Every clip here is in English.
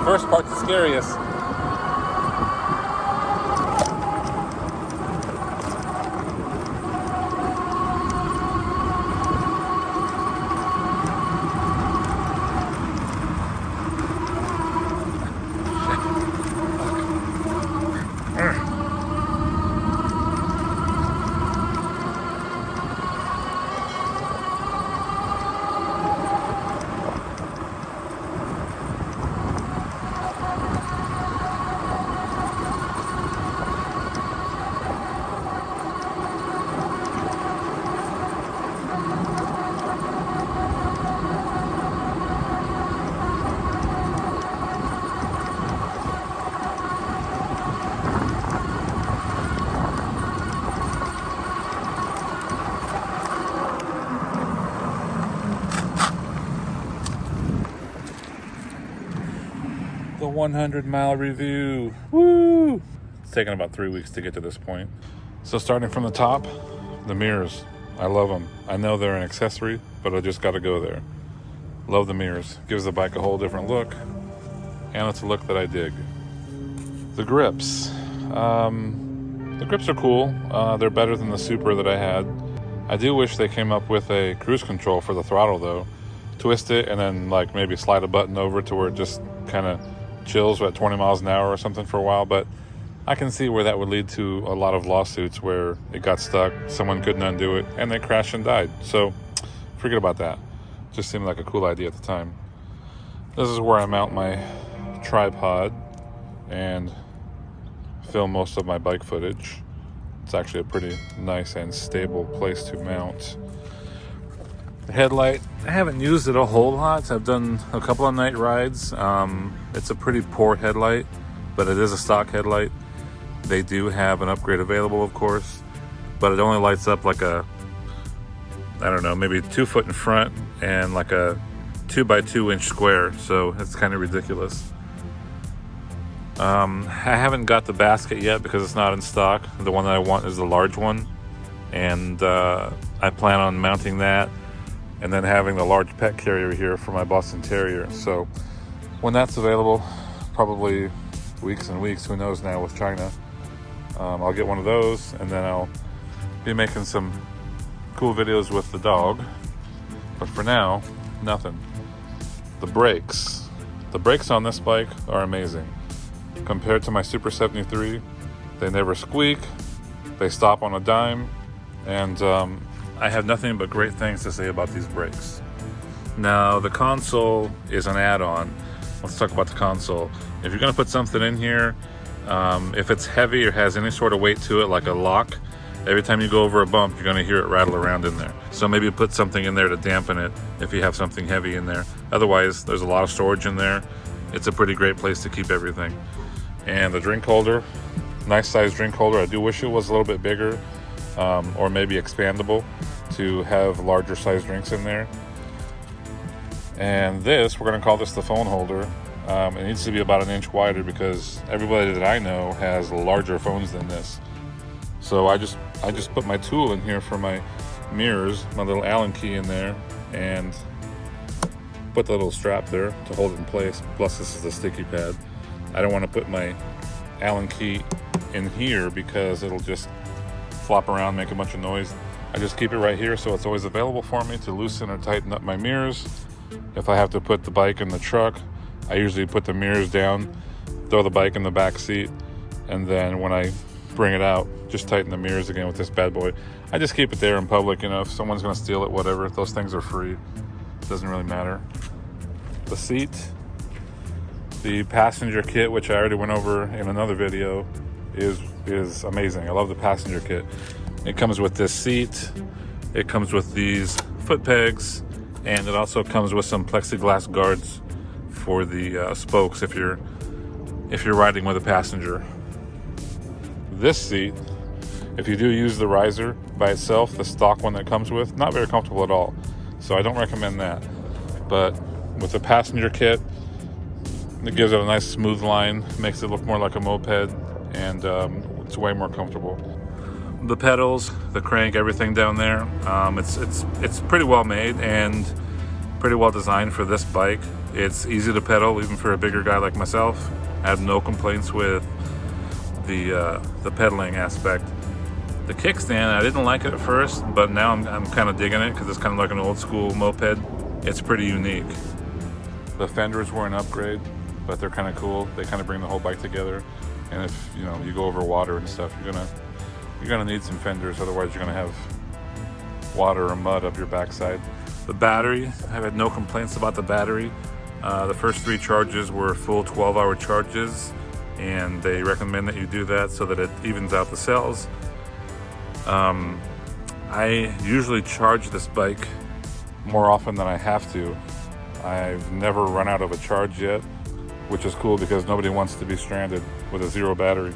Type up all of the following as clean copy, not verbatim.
First part's the scariest. The 100-mile review. Woo! It's taken about 3 weeks to get to this point. So starting from the top, the mirrors. I love them. I know they're an accessory, but I just got to go there. Love the mirrors. Gives the bike a whole different look, and it's a look that I dig. The grips. The grips are cool. They're better than the Super that I had. I do wish they came up with a cruise control for the throttle though. Twist it and then like maybe slide a button over to where it just kind of chills at 20 miles an hour or something for a while, but I can see where that would lead to a lot of lawsuits where it got stuck, someone couldn't undo it, and they crashed and died. So forget about that. Just seemed like a cool idea at the time. This is where I mount my tripod and film most of my bike footage. It's actually a pretty nice and stable place to mount. The headlight, I haven't used it a whole lot. I've done a couple of night rides. It's a pretty poor headlight, but it is a stock headlight. They do have an upgrade available, of course, but it only lights up like a, I don't know, maybe 2 foot in front and like a 2 by 2 inch square. So it's kind of ridiculous. I haven't got the basket yet because it's not in stock. The one that I want is the large one, and I plan on mounting that and then having the large pet carrier here for my Boston Terrier. So when that's available, probably weeks and weeks, who knows now with China, I'll get one of those, and then I'll be making some cool videos with the dog. But for now, nothing. The brakes on this bike are amazing. Compared to my Super 73, they never squeak, they stop on a dime, and I have nothing but great things to say about these brakes. Now, the console is an add-on. Let's talk about the console. If you're gonna put something in here, if it's heavy or has any sort of weight to it, like a lock, every time you go over a bump, you're gonna hear it rattle around in there. So maybe put something in there to dampen it if you have something heavy in there. Otherwise, there's a lot of storage in there. It's a pretty great place to keep everything. And the drink holder, nice size drink holder. I do wish it was a little bit bigger, or maybe expandable to have larger size drinks in there. And this, we're gonna call this the phone holder. It needs to be about 1 inch wider because everybody that I know has larger phones than this. So I just put my tool in here for my mirrors, my little Allen key in there, and put the little strap there to hold it in place. Plus this is a sticky pad. I don't want to put my Allen key in here because it'll just flop around, make a bunch of noise. I just keep it right here so it's always available for me to loosen or tighten up my mirrors. If I have to put the bike in the truck, I usually put the mirrors down, throw the bike in the back seat, and then when I bring it out, just tighten the mirrors again with this bad boy. I just keep it there in public, you know, if someone's gonna steal it, whatever, those things are free. It doesn't really matter. The seat, the passenger kit, which I already went over in another video, is amazing. I love the passenger kit. It comes with this seat, it comes with these foot pegs, and it also comes with some plexiglass guards for the spokes if you're riding with a passenger. This seat, if you do use the riser by itself, the stock one that comes with, not very comfortable at all. So I don't recommend that. But with the passenger kit, it gives it a nice smooth line, makes it look more like a moped, and it's way more comfortable. The pedals, the crank, everything down there, it's pretty well made and pretty well designed for this bike. It's easy to pedal, even for a bigger guy like myself. I have no complaints with the pedaling aspect. The kickstand, I didn't like it at first, but now I'm kind of digging it because it's kind of like an old school moped. It's pretty unique. The fenders were an upgrade, but they're kind of cool. They kind of bring the whole bike together. And if you go over water and stuff, you're gonna need some fenders. Otherwise, you're gonna have water or mud up your backside. The battery, I've had no complaints about the battery. The first 3 charges were full 12-hour charges, and they recommend that you do that so that it evens out the cells. I usually charge this bike more often than I have to. I've never run out of a charge yet, which is cool because nobody wants to be stranded with a 0 battery.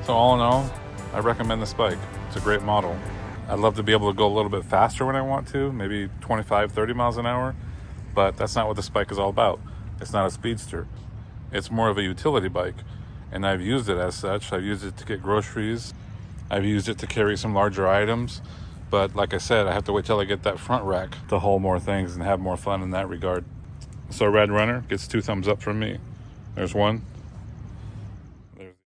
So all in all, I recommend this bike. It's a great model. I'd love to be able to go a little bit faster when I want to, maybe 25, 30 miles an hour, but that's not what this bike is all about. It's not a speedster. It's more of a utility bike, and I've used it as such. I've used it to get groceries. I've used it to carry some larger items, but like I said, I have to wait till I get that front rack to haul more things and have more fun in that regard. So Radrunner gets 2 thumbs up from me. There's 1.